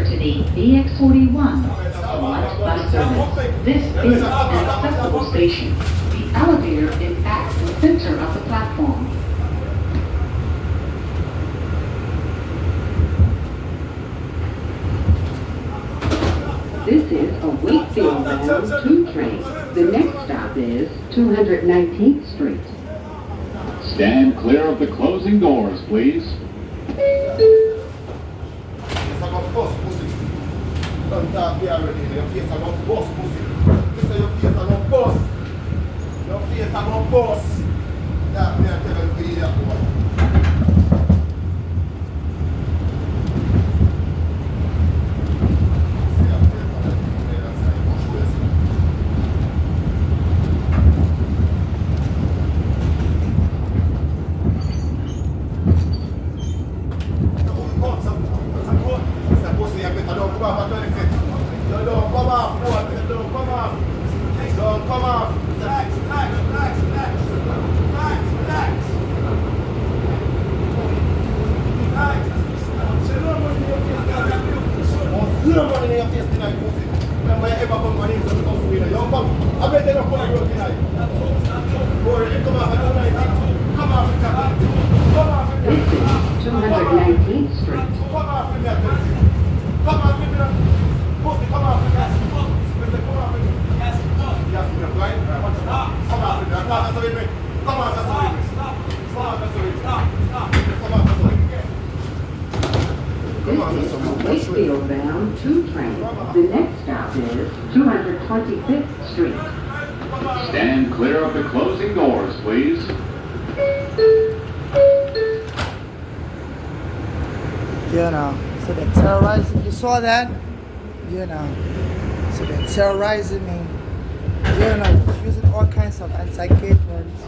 to the BX41 Select Bus Service. This is an accessible station. The elevator is at the center of the platform. This is a Wakefield bound 2 train. The next stop is 219th Street. Stand clear of the closing doors, please. Wakefield bound 2 train. The next stop is 225th Street. Stand clear of the closing doors, please. You know, so they're terrorizing. You saw that? You know, so they're terrorizing me. You know, using all kinds of anti-gay words.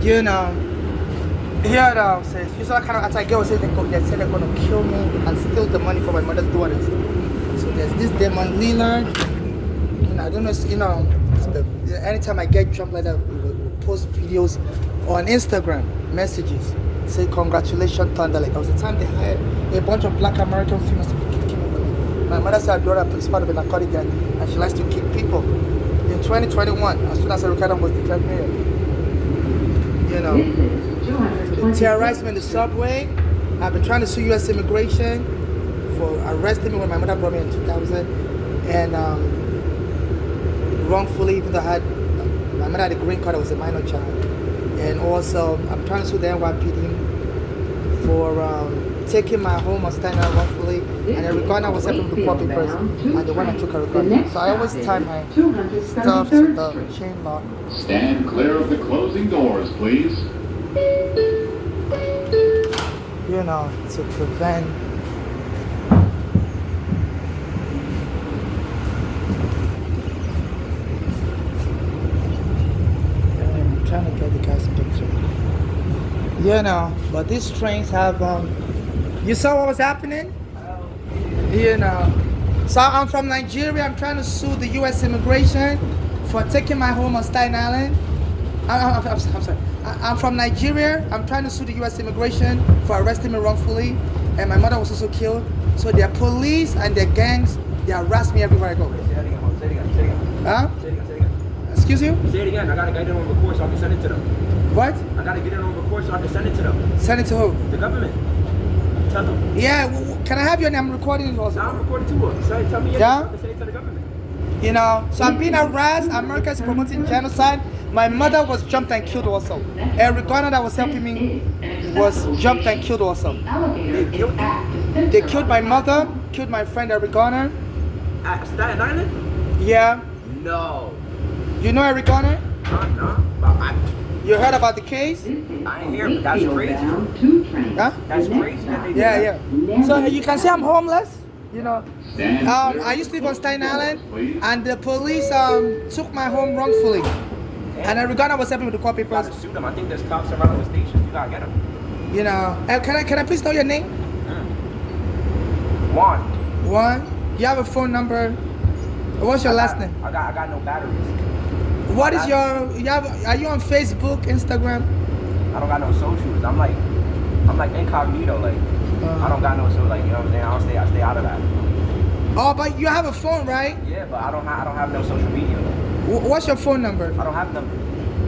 You know, here now says, you saw that kind of anti-gay words. They say they're going to kill me and steal the money from my mother's daughters. So there's this Damon Lillard. You know, I don't know, you know, anytime I get jumped like that, we will post videos on Instagram, messages. Say congratulations, Thunder. Like, there was a time they hired a bunch of black American females to kick people. My mother said her daughter is part of a narcotic gang and she likes to kick people. In 2021, as soon as Ricardo was declared mayor, you know, they terrorized me in the subway. I've been trying to sue U.S. immigration for arresting me when my mother brought me in 2000 and wrongfully, even though my mother had a green card, I was a minor child. And also, I'm trying to sue the NYPD for taking my home on Staten Island wrongfully. And the recorder was helping the poor people, and the one I took a recorder. So I always tie my stuff to the chain lock. Stand clear of the closing doors, please. You know, to prevent trying to get the guy's picture. You know, but these trains have you saw what was happening? You know. So I'm from Nigeria. I'm trying to sue the US immigration for taking my home on Staten Island. I'm sorry. I'm from Nigeria. I'm trying to sue the US immigration for arresting me wrongfully. And my mother was also killed. So their police and their gangs, they harass me everywhere I go. Say it again. Say it again. Huh? Say it again. Say it again. Excuse you? Say it again. I gotta get it on record so I can send it to them. What? I gotta get it on record so I can send it to them. Send it to who? The government. Tell them. Yeah, can I have your name? I'm recording it also. Now I'm recording to her. Tell me your Yeah? name so I can send it to the government. You know, so I'm being harassed. America is promoting genocide. My mother was jumped and killed also. Eric Garner that was helping me was jumped and killed also. They killed my mother, killed my friend Eric Garner. At Staten Island? Yeah. No. You know Eric Garner? No. You heard about the case? I ain't here, but that's crazy. Huh? That's crazy that they do Yeah, yeah. So you can say I'm homeless. You know, Stand clear I of used to the live on Staten closing Island, doors, please. and the police took my home wrongfully. And Eric Garner was helping with the court You papers. gotta sue them. I think there's cops around the station. You gotta get them. You know, can I please know your name? Juan. One. You have a phone number. What's your last name? I got no batteries. What is your? Are you on Facebook, Instagram? I don't got no socials. I'm like incognito. Like I don't got no so like you know what I'm saying. I stay out of that. Oh, but you have a phone, right? Yeah, but I don't have no social media. What's your phone number? I don't have number.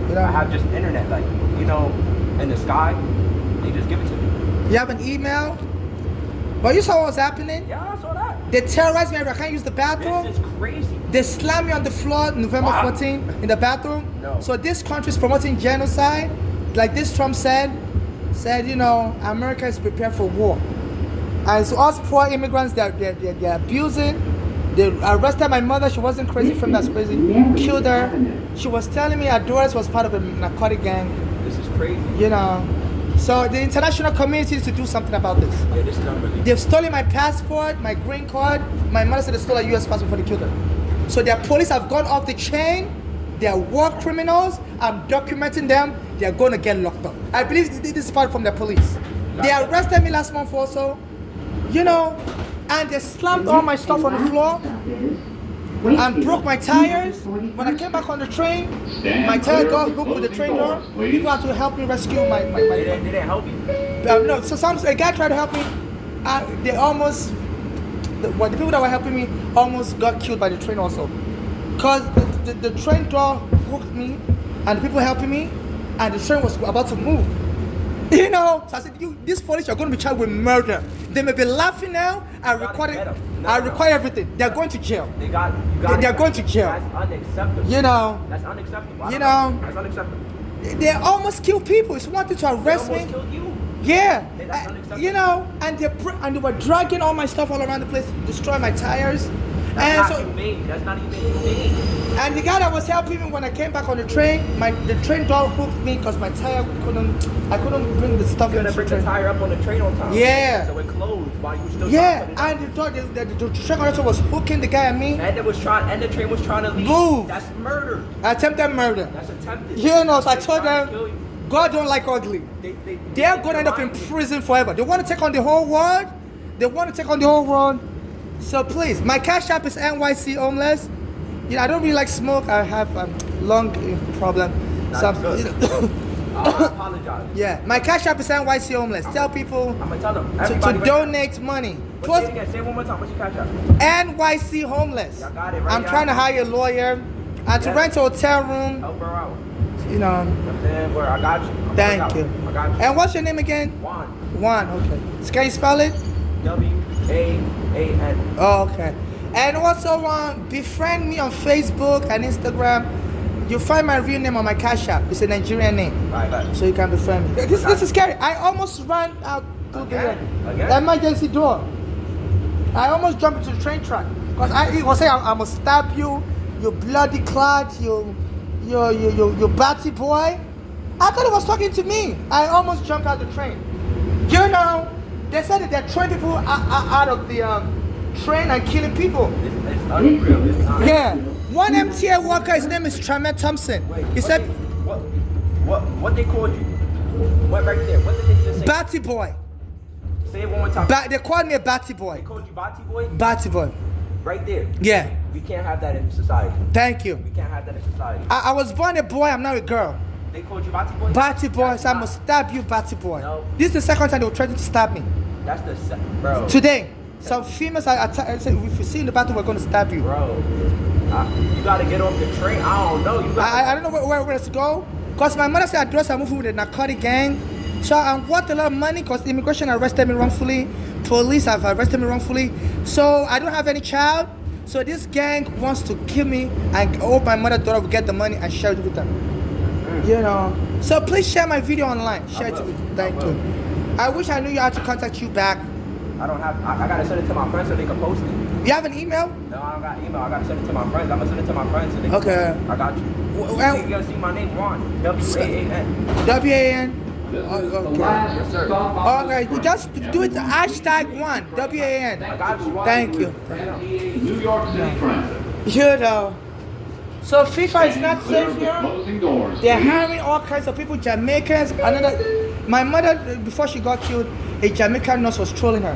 You know? I have just internet, like you know, in the sky. They just give it to me. You have an email? But you saw what was happening? Yeah, I saw that. They terrorized me. I can't use the bathroom. This is crazy. They slammed me on the floor November Wow. 14 in the bathroom. No. So this country is promoting genocide. Like this Trump said, you know, America is prepared for war. And so us poor immigrants, they're abusing. They arrested my mother. She wasn't crazy from that's crazy. Killed her. She was telling me her daughter was part of a narcotic gang. This is crazy. You know. So the international community needs to do something about this. Yeah, this is unbelievable. They've stolen my passport, my green card. My mother said they stole a US passport before they killed her. So their police have gone off the chain. They are war criminals. I'm documenting them. They are going to get locked up. I believe this is part from the police. They arrested me last month also. You know, and they slammed all my stuff on the floor and broke my tires. When I came back on the train, my tire got hooked with the train door. People had to help me rescue my They didn't help you. no, so a guy tried to help me. They almost, the people that were helping me almost got killed by the train also. Because the train door hooked me and the people helping me and the train was about to move. You know, so I said, this police, you're going to be charged with murder. They may be laughing now. I record everything. They're going to jail. They're going to jail. That's unacceptable. You know, That's unacceptable. You know. That's unacceptable. they almost kill people. It's wanted to They arrest almost me. killed you. Yeah, That's unacceptable. you know, and they were dragging all my stuff all around the place, destroy my tires, That's and not humane. That's not even humane. and the guy that was helping me when I came back on the train, the train door hooked me because my tire I couldn't bring the stuff You're in gonna the bring the train. tire up on the train on time. Yeah. So it closed while you were still Yeah, trying to put it and the train conductor was hooking the guy at me. up. And the train was trying to leave. Move. That's murder. Attempted murder. That's attempted. You know, so I They told trying to them, kill you. God don't like ugly. They're going to end up in prison forever. They want to take on the whole world. They want to take on the whole world. So please, my cash app is NYC Homeless. You know, I don't really like smoke. I have lung problem. So, Good. I apologize. yeah, my cash app is NYC Homeless. Tell people I'm gonna tell them. to Everybody donate money. Say it again. Say it one more time. What's your cash out? NYC Homeless. Y'all got it, right, I'm y'all? trying to hire a lawyer and to Yes. rent a hotel room. Help her out. You know. Then where I got you. Thank you. I got you. And what's your name again? Juan. Juan. Okay. So can you spell it? WAAN. Oh, okay. And also, befriend me on Facebook and Instagram. You'll find my real name on my cash app. It's a Nigerian name. Right. So you can befriend me. This is scary. I almost ran out to Again? the emergency door. I almost jumped into the train track. Because he was saying, I'm going to stab you, you bloody clot, you batty boy. I thought he was talking to me. I almost jumped out the train. You know, they said that they're throwing people out of the train and killing people. It's unreal. It's not. Yeah. One MTA worker, his name is Tremont Thompson. He said, What they called you? What right there? What did they just say? Batty boy. Say it one more time. They called me a batty They boy. called you Bati boy? Batty boy. Right there. Yeah. We can't have that in society. Thank you. We can't have that in society. I was born a boy, I'm not a girl. They called you Bati boy? Batty boy, That's so I'm not- gonna stab you, batty boy. No. This is the second time they were trying to stab me. That's bro. Today. Some females I said, if you see in the bathroom, we're gonna stab you. Bro. You gotta get off the train. I don't know. You gotta. I don't know where to go. Because my mother said her daughters are moving with a narcotic gang. So I'm worth a lot of money because immigration arrested me wrongfully. Police have arrested me wrongfully. So I don't have any child. So this gang wants to kill me and hope my mother daughter will get the money and share it with them. You know. So please share my video online. Share it with me. Thank you. I wish I knew you had to contact you back. I don't have. I gotta send it to my friends so they can post it. You have an email? No, I don't got email. I gotta send it to my friends. I'm gonna send it to my friends so they can. Okay. I got you. Well- You gotta see my name, Juan. WAAN. WAN? This is the Okay. last Yes, sir. stop on Okay, you just do it #1 WAN. I got you. Thank you. MTA New York City Transit. You know. So FIFA is not Clear safe of the here. closing doors. They're hiring all kinds of people, Jamaicans. My mother, before she got killed, a Jamaican nurse was trolling her.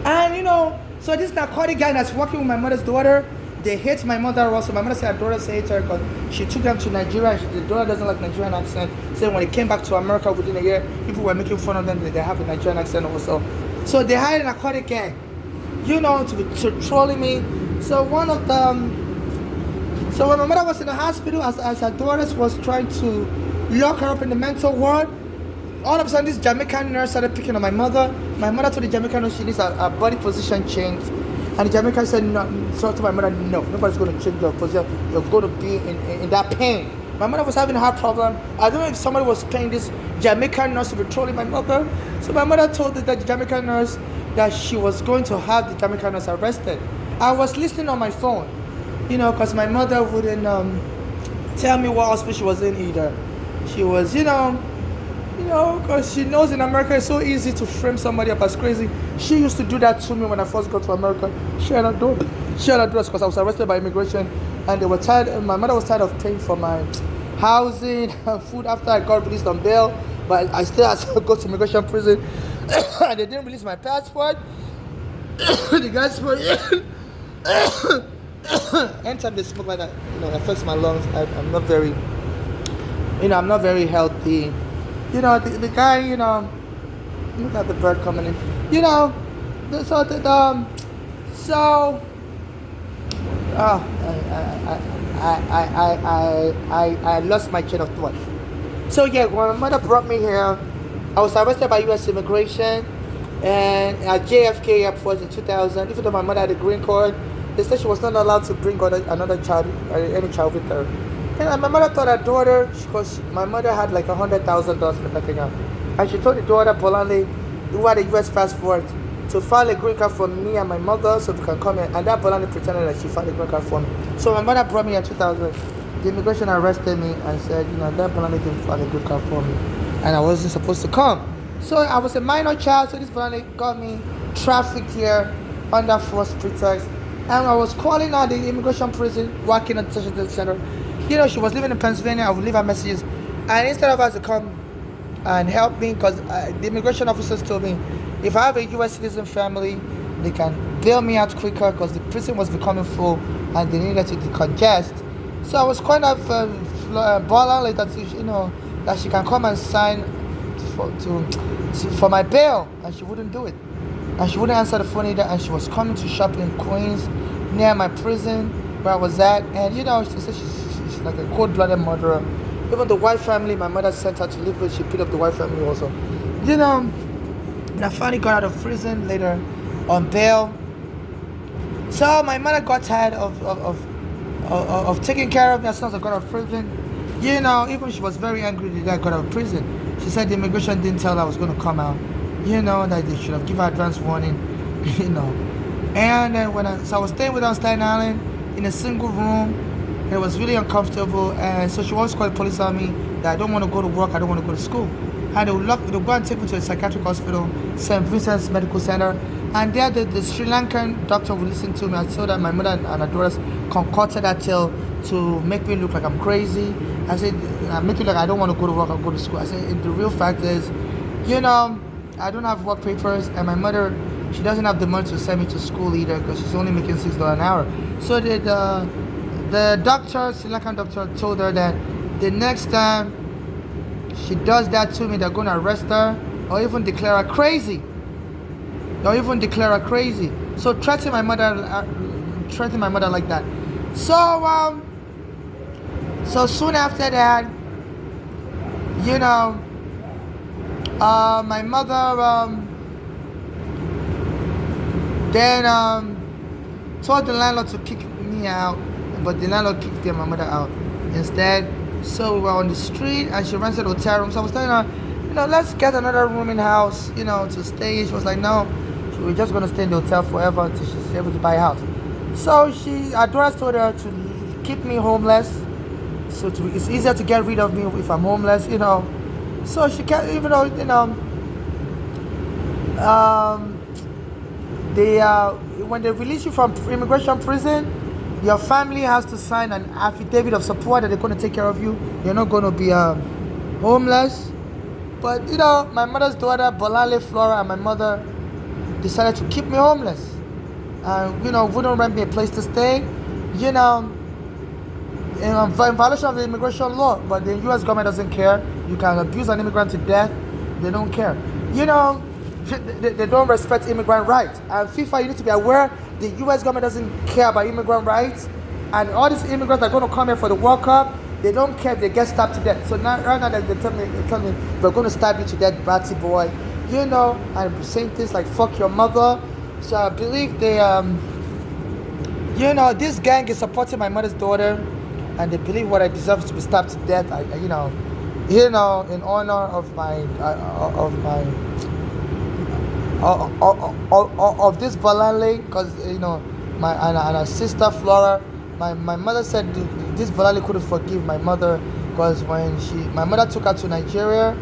And you know, so this narcotic guy that's working with my mother's daughter, they hate my mother also. My mother said her daughter hates her because she took them to Nigeria. The daughter doesn't like Nigerian accent. So when they came back to America within a year, people were making fun of them that they have a Nigerian accent also. So they hired a narcotic gang, to trolling me. So one of them. So when my mother was in the hospital, as her daughters was trying to lock her up in the mental ward, all of a sudden this Jamaican nurse started picking on my mother. My mother told the Jamaican nurse she needs a body position change. And the Jamaican said, no, so to my mother, no, nobody's going to change your position. You're going to be in that pain. My mother was having a heart problem. I don't know if somebody was paying this Jamaican nurse to be trolling my mother. So my mother told the Jamaican nurse that she was going to have the Jamaican nurse arrested. I was listening on my phone, because my mother wouldn't tell me what hospital she was in either. She was, because she knows in America it's so easy to frame somebody up as crazy. She used to do that to me when I first got to America. She had a dress because I was arrested by immigration, and they were tired. My mother was tired of paying for my housing and food after I got released on bail, but I still had to go to immigration prison, and they didn't release my passport. The guys were anytime they smoke like that, it affects my lungs. I'm not very, I'm not very healthy. The guy, look at the bird coming in. I lost my chain of thought. So yeah, when my mother brought me here, I was arrested by U.S. immigration and at JFK Airport in 2000. Even though my mother had a green card, they said she was not allowed to bring another child, any child with her. And my mother told her daughter, because my mother had like $100,000 for taking her, and she told the daughter Bolande, who had a U.S. passport, to file a green card for me and my mother so we can come in. And that Bolande pretended that she filed a green card for me. So my mother brought me in 2000. The immigration arrested me and said, that Bolande didn't file a green card for me, and I wasn't supposed to come. So I was a minor child, so this Bolande got me trafficked here under false pretext. And I was calling out the immigration prison, working at the detention center. She was living in Pennsylvania. I would leave her messages, and instead of her to come and help me, because the immigration officers told me if I have a U.S. citizen family, they can bail me out quicker because the prison was becoming full and they needed to decongest. So I was kind of Bola later to, that she can come and sign for my bail, and she wouldn't do it. And she wouldn't answer the phone either, and she was coming to shop in Queens near my prison where I was at, and she said she's like a cold-blooded murderer. Even the white family my mother sent her to live with, she picked up the white family also. And I finally got out of prison later on bail. So my mother got tired of taking care of me as soon as I got out of prison. Even she was very angry that I got out of prison. She said the immigration didn't tell her I was going to come out. That they should have given her advance warning. And then I was staying with her on Staten Island in a single room. It was really uncomfortable, and so she always called the police on me that I don't want to go to work, I don't want to go to school. And they would go and take me to a psychiatric hospital, St. Vincent's Medical Center, and there the Sri Lankan doctor would listen to me. I told that my mother and her daughters concocted that tale to make me look like I'm crazy. I said, make it like I don't want to go to work or go to school. I said, the real fact is, I don't have work papers, and my mother, she doesn't have the money to send me to school either because she's only making $6 an hour. So the doctor, Sri Lankan doctor, told her that the next time she does that to me, they're going to arrest her or even declare her crazy. So threaten my mother like that. So soon after that, my mother then told the landlord to kick me out, but the landlord kicked my mother out instead. So we were on the street, and she rented a hotel room. So I was telling her, let's get another room in the house, to stay. She was like, no, we're just going to stay in the hotel forever until she's able to buy a house. So her daughters told her to keep me homeless. So it's easier to get rid of me if I'm homeless, So she can't, even though, when they release you from immigration prison, your family has to sign an affidavit of support that they're going to take care of you. You're not going to be homeless. But, my mother's daughter, Bolale Flora, and my mother decided to keep me homeless. Wouldn't rent me a place to stay, in violation of the immigration law. But the U.S. government doesn't care. You can abuse an immigrant to death. They don't care. they don't respect immigrant rights. And FIFA, you need to be aware the U.S. government doesn't care about immigrant rights, and all these immigrants are going to come here for the World Cup. They don't care if they get stabbed to death. So now, right now they tell me we're going to stab you to death, batty boy. You know, and saying things like "fuck your mother." So I believe they, you know, this gang is supporting my mother's daughter, and they believe what I deserve is to be stabbed to death. You know, in honor of of this Bolale, because you know, and her sister Flora. My mother said this Bolale couldn't forgive my mother because when my mother took her to Nigeria,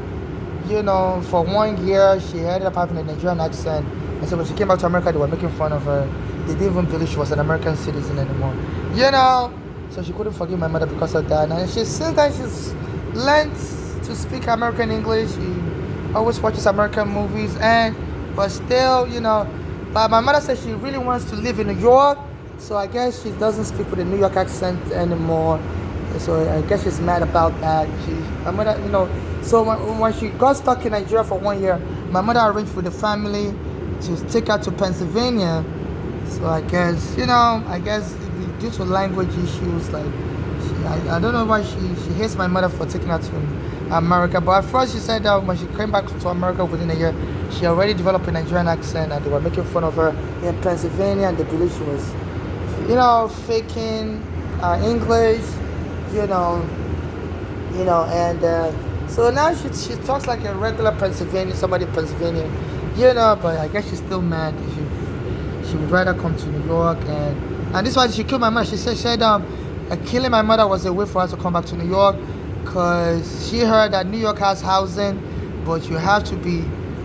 you know, for 1 year she ended up having a Nigerian accent. And so when she came back to America, they were making fun of her. They didn't even believe she was an American citizen anymore. You know, so she couldn't forgive my mother because of that. And since then she's learned to speak American English. She always watches American movies, but still, you know. But my mother said she really wants to live in New York. So I guess she doesn't speak with a New York accent anymore. So I guess she's mad about that. My mother, you know, so when she got stuck in Nigeria for 1 year, my mother arranged with the family to take her to Pennsylvania. So I guess, you know, due to language issues, like, I don't know why she hates my mother for taking her to America. But at first she said that when she came back to America within a year, she already developed a Nigerian accent and they were making fun of her in Pennsylvania and they believed she was, you know, faking English, you know, and so now she talks like a regular somebody in Pennsylvania, you know, but I guess she's still mad. She would rather come to New York, and this is why she killed my mother. She said killing my mother was a way for her to come back to New York, because she heard that New York has housing, but you have to be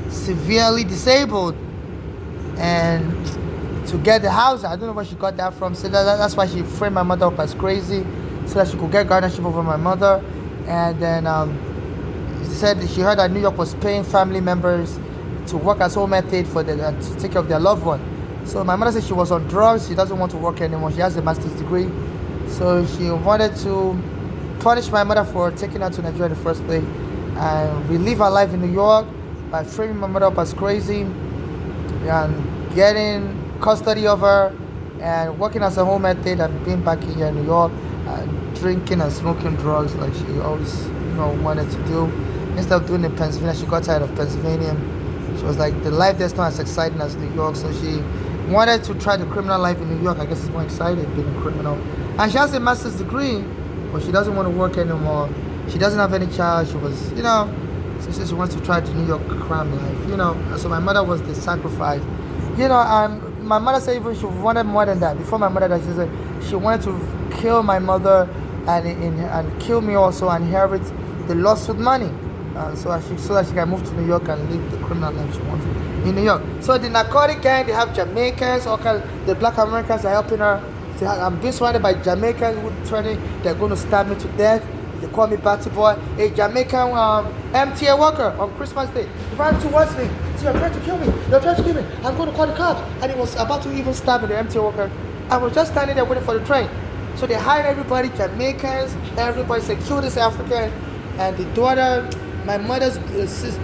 severely disabled and to get the house. I don't know where she got that from. So that's why she framed my mother up as crazy, so that she could get guardianship over my mother. And then she said she heard that New York was paying family members to work as home health aide to take care of their loved one. So my mother said she was on drugs. She doesn't want to work anymore. She has a master's degree. So she wanted to punish my mother for taking her to Nigeria in the first place and relive her life in New York by framing my mother up as crazy and getting custody of her and working as a home health aide and being back here in New York and drinking and smoking drugs like she always, you know, wanted to do. Instead of doing it in Pennsylvania, she got tired of Pennsylvania. She was like, the life there's not as exciting as New York, so she wanted to try the criminal life in New York. I guess it's more exciting being a criminal. And she has a master's degree, but she doesn't want to work anymore. She doesn't have any child. She was, you know, so she said she wants to try the New York crime life, you know. So my mother was the sacrifice, you know. My mother said even she wanted more than that. Before my mother died, she said she wanted to kill my mother and kill me also and inherit the lawsuit money, so that she can move to New York and live the criminal life she wants in New York. So the narcotic gang, they have Jamaicans, all kinds. The Black Americans are helping her. So I'm being surrounded by Jamaicans who threatening they're going to stab me to death. They call me Batty Boy. A Jamaican MTA worker on Christmas Day, he ran towards me. So you're trying to kill me. You're trying to kill me. I'm going to call the cops. And he was about to even stab me, the MTA worker. I was just standing there waiting for the train. So they hired everybody, Jamaicans, everybody said, kill this African. And the daughter, my mother's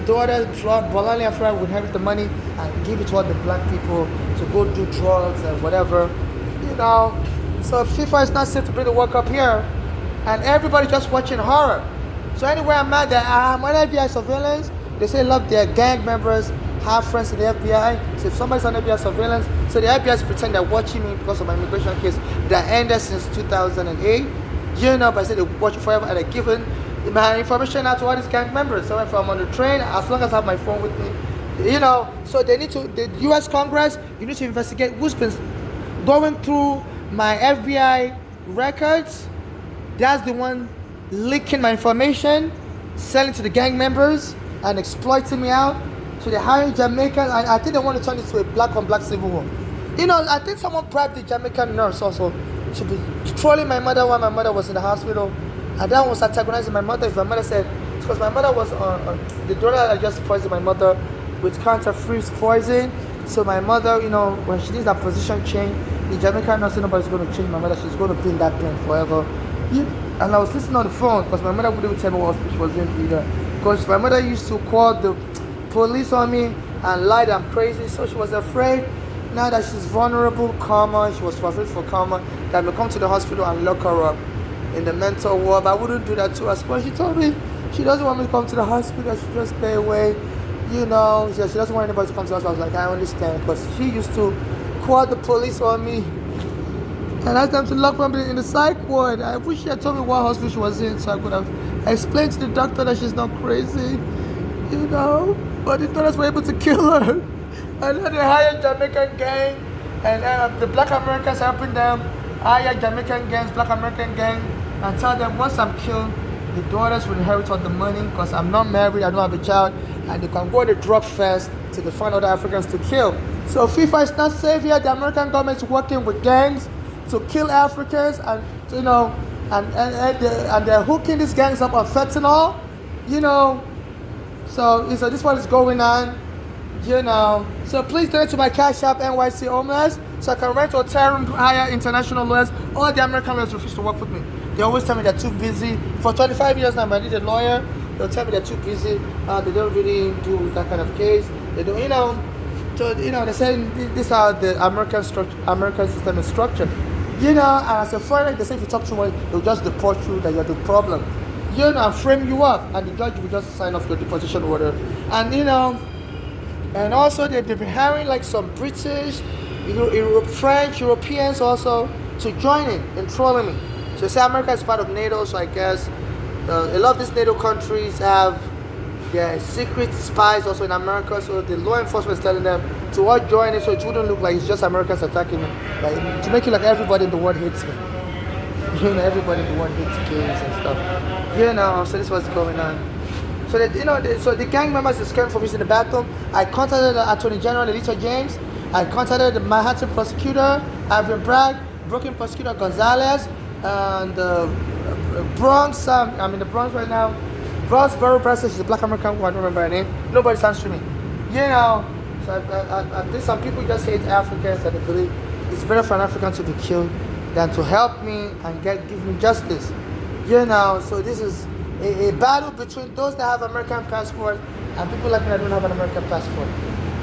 daughter, Bolale Afra, would inherit the money and give it to all the black people to go do drugs and whatever, you know. So FIFA is not safe to bring the World Cup here. And everybody just watching horror. So anywhere I'm at, I'm on FBI surveillance. They say, look, their gang members have friends in the FBI. So if somebody's on FBI surveillance, so the FBI pretend they're watching me because of my immigration case that ended since 2008. You know, but I said they watch it forever and they're giving my information out to all these gang members. So if I'm on the train, as long as I have my phone with me, you know, so they need to, the US Congress, you need to investigate who's been going through my FBI records. That's the one leaking my information, selling to the gang members and exploiting me out. So they're hiring Jamaicans. I think they want to turn it to a black on black civil war. You know, I think someone bribed the Jamaican nurse also to be trolling my mother while my mother was in the hospital. And that was antagonizing my mother. If my mother said, because my mother was the daughter that just poisoned my mother with cancer-free poison. So my mother, you know, when she needs that position change, the Jamaican nurse, nobody's going to change my mother. She's going to be in that pain forever. And I was listening on the phone because my mother wouldn't even tell me what hospital she was in either. Because my mother used to call the police on me and lied I'm crazy. So she was afraid. Now that she's vulnerable, Karma, she was afraid for Karma, that may come to the hospital and lock her up in the mental ward. But I wouldn't do that to her. But she told me she doesn't want me to come to the hospital. She just stay away. You know, she doesn't want anybody to come to us. I was like, I understand, because she used to call the police on me and ask them to lock me in the psych ward. I wish she had told me what hospital she was in, so I could have explained to the doctor that she's not crazy, you know. But the doctors were able to kill her. And then they hired Jamaican gang, and the Black Americans helping them hire Jamaican gangs, Black American gang, and tell them once I'm killed, the daughters will inherit all the money because I'm not married, I don't have a child, and they can go to the drug fest till they find other Africans to kill. So FIFA is not safe here. The American government is working with gangs to kill Africans, and you know, and they're hooking these gangs up on fentanyl, you know. So this is what is going on, you know. So please donate to my Cash App, NYC Homeless, so I can rent hotel room, hire international lawyers. All the American lawyers refuse to work with me. They always tell me they're too busy. For 25 years now, I need a lawyer. They'll tell me they're too busy. They don't really do that kind of case. They don't, you know. So, you know, they say this is how the American system is structured. You know, and as a foreigner, they say if you talk too much, they'll just deport you, that you're the problem. You know, and frame you up, and the judge will just sign off your deportation order. And, you know, and also they've been hiring like some British, French, Europeans also to join in trolling me. So say America is part of NATO, so I guess a lot of these NATO countries have their secret spies also in America. So the law enforcement is telling them to all join it, so it wouldn't look like it's just Americans attacking me, like to make it like everybody in the world hates me. You know, everybody in the world hates gays and stuff. You know, so this is what's going on. So that, you know, so the gang members is scared from using the bathroom. I contacted the Attorney General, Letitia James. I contacted the Manhattan prosecutor, Ivan Bragg, Brooklyn prosecutor Gonzalez, and Bronx. I'm in the Bronx right now. Bronx Borough President, she's a Black American woman, I don't remember her name. Nobody's answering me. You know, so I think some people just hate Africans, and they believe it's better for an African to be killed than to help me and give me justice. You know, so this is a battle between those that have American passports and people like me that don't have an American passport.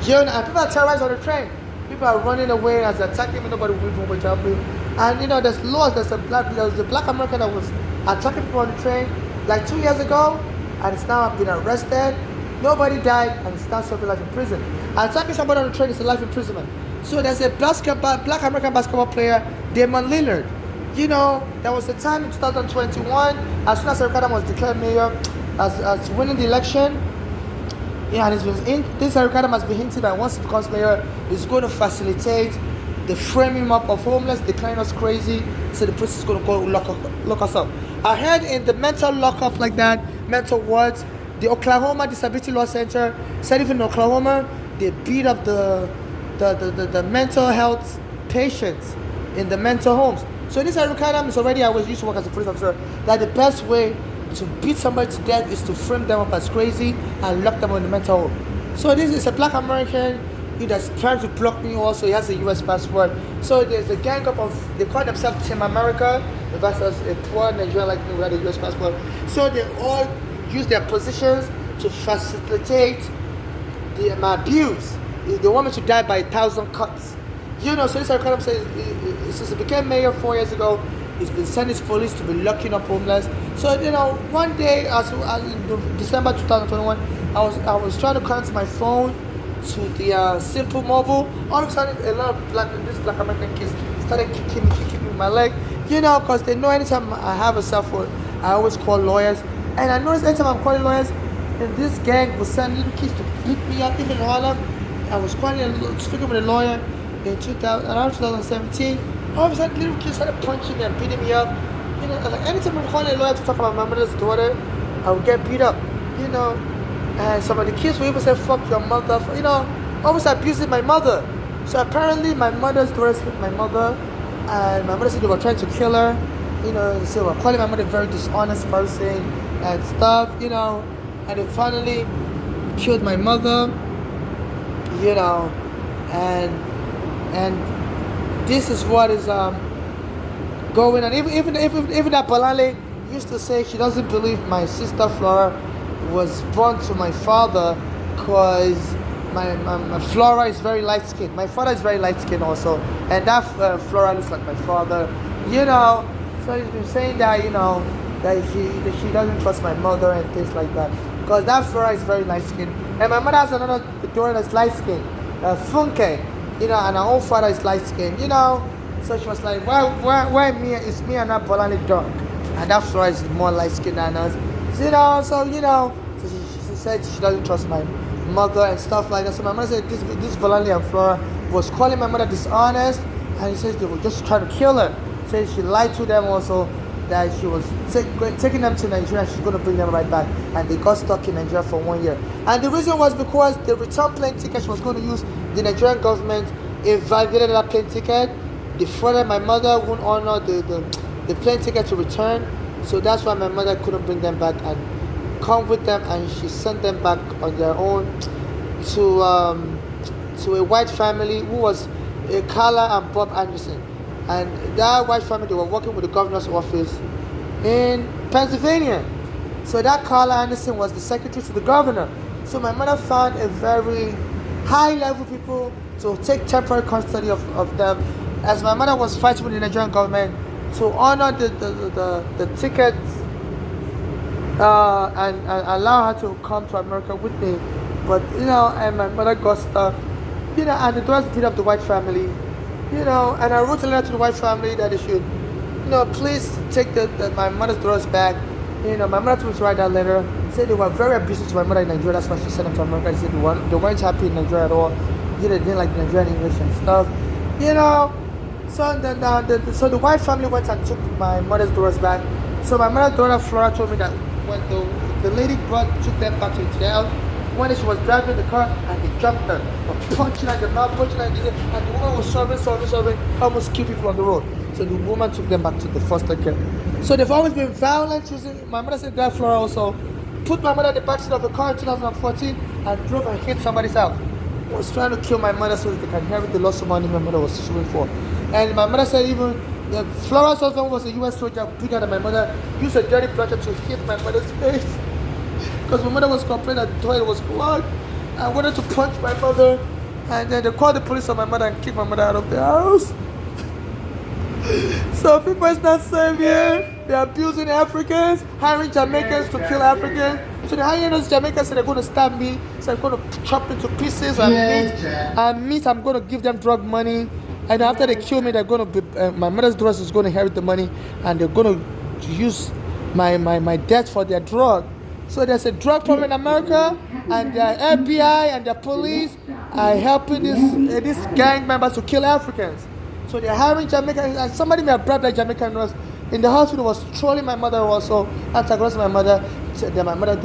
You know, and people are terrorized on the train. People are running away as they're attacking me. Nobody will even help me. And you know, there's laws. There was a Black American that was attacking people on the train like 2 years ago, and it's now been arrested. Nobody died, and it's now serving life in prison. And attacking somebody on the train is a life imprisonment. So there's a Black American basketball player, Damon Lillard. You know, there was a time in 2021, as soon as Eric Adams was declared mayor, as winning the election, yeah, and this Eric Adams has been hinted that once he becomes mayor, he's going to facilitate the framing up of homeless, declaring us crazy, so the police is going to go lock us up. I heard in the mental lockup like that, mental wards, the Oklahoma Disability Law Center said even in Oklahoma, they beat up the mental health patients in the mental homes. So this Eric Adams already, I used to work as a police officer, that the best way to beat somebody to death is to frame them up as crazy and lock them in the mental home. So this is a Black American that's trying to block me also. He has a US passport. So there's a gang up of, they call themselves Team America versus a poor Nigerian like me who had a US passport. So they all use their positions to facilitate my abuse. They want me to die by 1,000 cuts. You know, so this Eric Adams says, since he became mayor 4 years ago, he's been sending his police to be locking up homeless. So, you know, one day, in December 2021, I was trying to connect my phone to the Simple Mobile. All of a sudden, a lot of Black American kids started kicking me in my leg. You know, because they know anytime I have a cell phone, I always call lawyers. And I noticed anytime I'm calling lawyers, and this gang was sending little kids to beat me up, even in Harlem. I was speaking with a lawyer in around 2017. All of a sudden, little kids started punching me and beating me up. You know, like anytime I'm calling a lawyer to talk about my mother's daughter, I would get beat up. You know, and some of the kids would even say, "Fuck your mother." You know, always abusing my mother. So apparently, my mother's daughters hit my mother, and my mother said they were trying to kill her. You know, so they were calling my mother a very dishonest person and stuff. You know, and they finally killed my mother. You know, and this is what is going on. Even that Balale used to say she doesn't believe my sister Flora was born to my father, because my Flora is very light skinned. My father is very light skinned also, and that Flora looks like my father. You know, so he's been saying that that she doesn't trust my mother and things like that, because that Flora is very light skinned, and my mother has another daughter that's light skinned, Funke, and her own father is light skinned. So she was like, why me? It's me and not Bolani dark, and that Flora is more light skinned than us. So she said she doesn't trust my mother and stuff like that. So my mother said this Volani and Flora was calling my mother dishonest, and he says they were just trying to kill her. Says she lied to them also, that she was taking them to Nigeria and she's going to bring them right back, and they got stuck in Nigeria for 1 year. And the reason was because the return plane ticket she was going to use, the Nigerian government invalidated that plane ticket. They frauded my mother, wouldn't honor the plane ticket to return. So that's why my mother couldn't bring them back and come with them, and she sent them back on their own to a white family who was Carla and Bob Anderson. And that white family, they were working with the governor's office in Pennsylvania. So that Carla Anderson was the secretary to the governor. So my mother found a very high level people to take temporary custody of them, as my mother was fighting with the Nigerian government to honor the tickets and allow her to come to America with me. But and my mother got stuck, and the daughters beat up the white family, and I wrote a letter to the white family that they should, please take my mother's daughters back. My mother told me to write that letter. Said they were very abusive to my mother in Nigeria. That's why she sent them to America. She said they weren't happy in Nigeria at all. They didn't like Nigerian English and stuff. So then so the white family went and took my mother's daughters back. So my mother's daughter Flora told me that when the lady took them back to the house, when she was driving the car and they jumped her, punching her in the mouth, punching her in the head, and the woman was sobbing, almost killed people on the road. So the woman took them back to the foster care. So they've always been violent. My mother said that Flora also put my mother in the backseat of the car in 2014 and drove and hit somebody's house. Was trying to kill my mother so that they can inherit the loss of money my mother was suing for. And my mother said even Flora's husband was a U.S. soldier bigger than my mother, used a dirty bludgeon to hit my mother's face. Because my mother was complaining that the toilet was clogged and wanted to punch my mother. And then they called the police on my mother and kicked my mother out of the house. So people is not safe here. They're abusing Africans, hiring Jamaicans to kill Africans. So they're hiring those Jamaicans, so they're going to stab me. So I'm going to chop into pieces and meat. I'm going to give them drug money. And after they kill me, they're going to be, my mother's daughters is going to inherit the money, and they're going to use my debt for their drug. So there's a drug problem in America, and the FBI and the police are helping these gang members to kill Africans. So they're hiring Jamaicans, and somebody may have brought that Jamaican nurse in the hospital was trolling my mother also, antagonizing my mother. Then my mother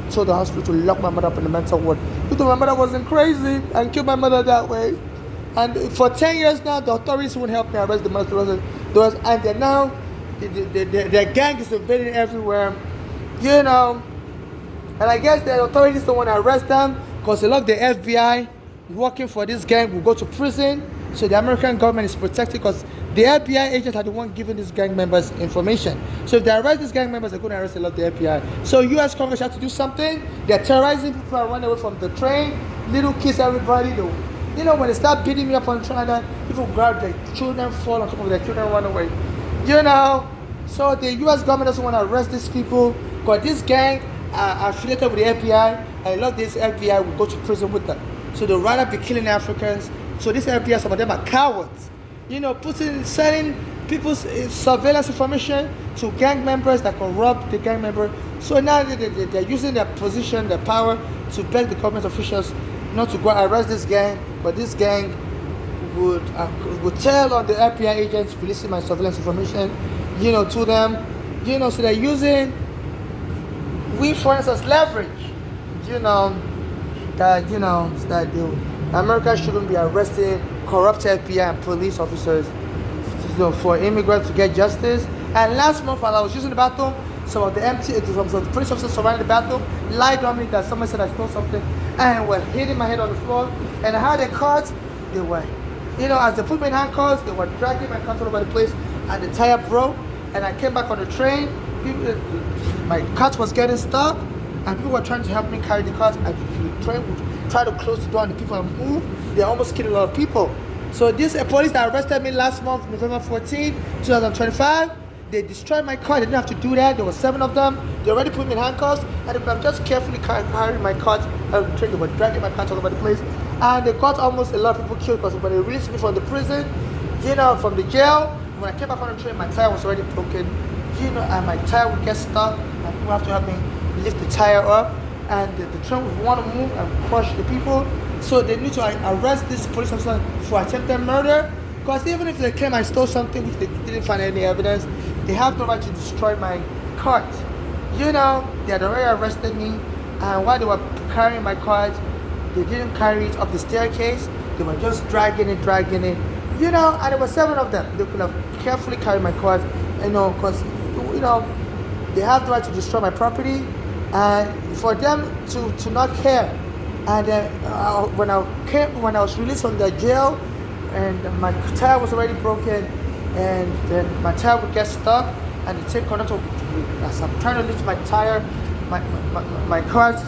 told the hospital to lock my mother up in the mental ward. Because my mother wasn't crazy and killed my mother that way. And for 10 years now, the authorities won't help me arrest the mother's daughters, and they're now, their gang is invading everywhere, And I guess the authorities don't want to arrest them because a lot of the FBI working for this gang will go to prison. So the American government is protected because the FBI agents are the one giving these gang members information. So if they arrest these gang members, they're going to arrest a lot of the FBI. So U.S. Congress have to do something. They're terrorizing people and running away from the train. Little kids, everybody. When they start beating me up on the train, people grab their children, fall on top of their children, run away. So the U.S. government doesn't want to arrest these people because this gang are affiliated with the FBI, and a lot of this FBI will go to prison with them. So they'd rather be killing Africans. So this FBI, some of them are cowards. Selling people's surveillance information to gang members that can rob the gang member. So now they're using their position, their power, to beg the government officials not to go arrest this gang, but this gang would tell on the FBI agents releasing my surveillance information, to them, so they're using we, for instance, leverage, that America shouldn't be arresting corrupt FBI and police officers, for immigrants to get justice. And last month, while I was using the bathroom, some of the police officers surrounding the bathroom lied on me that someone said I stole something, and were hitting my head on the floor. And I had a cart. They were, as they put me in handcuffs, they were dragging my cart all over the place, and the tire broke. And I came back on the train. My cart was getting stuck, and people were trying to help me carry the cart, and the train would try to close the door and the people move, they almost killed a lot of people. So this police that arrested me last month, November 14, 2025, they destroyed my car. They didn't have to do that. There were 7 of them. They already put me in handcuffs, and they could have just carefully carrying my car. They were dragging my car all over the place, and they got almost a lot of people killed because when they released me from the prison, from the jail, when I came back on the train, my tire was already broken, and my tire would get stuck, and people have to help me lift the tire up, and the train would want to move and crush the people. So they need to arrest this police officer for attempted murder, because even if they claim I stole something which they didn't find any evidence, they have the right to destroy my cart. They had already arrested me, and while they were carrying my cart, they didn't carry it up the staircase. They were just dragging it, and there were 7 of them. They could have carefully carried my cart, because they have the right to destroy my property, and for them to not care. And when I was released from the jail, and my tire was already broken, and then my tire would get stuck, and the train conductor, as I'm trying to lift my tire, my cart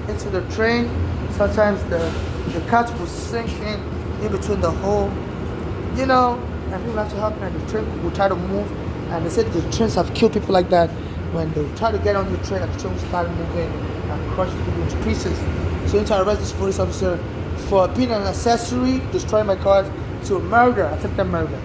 into the train, sometimes the cart will sink in between the hole, and people have to help me, and the train will try to move, and they said the trains have killed people like that when they try to get on the train, and the train will start moving and crush people into pieces. So I need to arrest this police officer for being an accessory, destroying my car, to murder, attempted murder.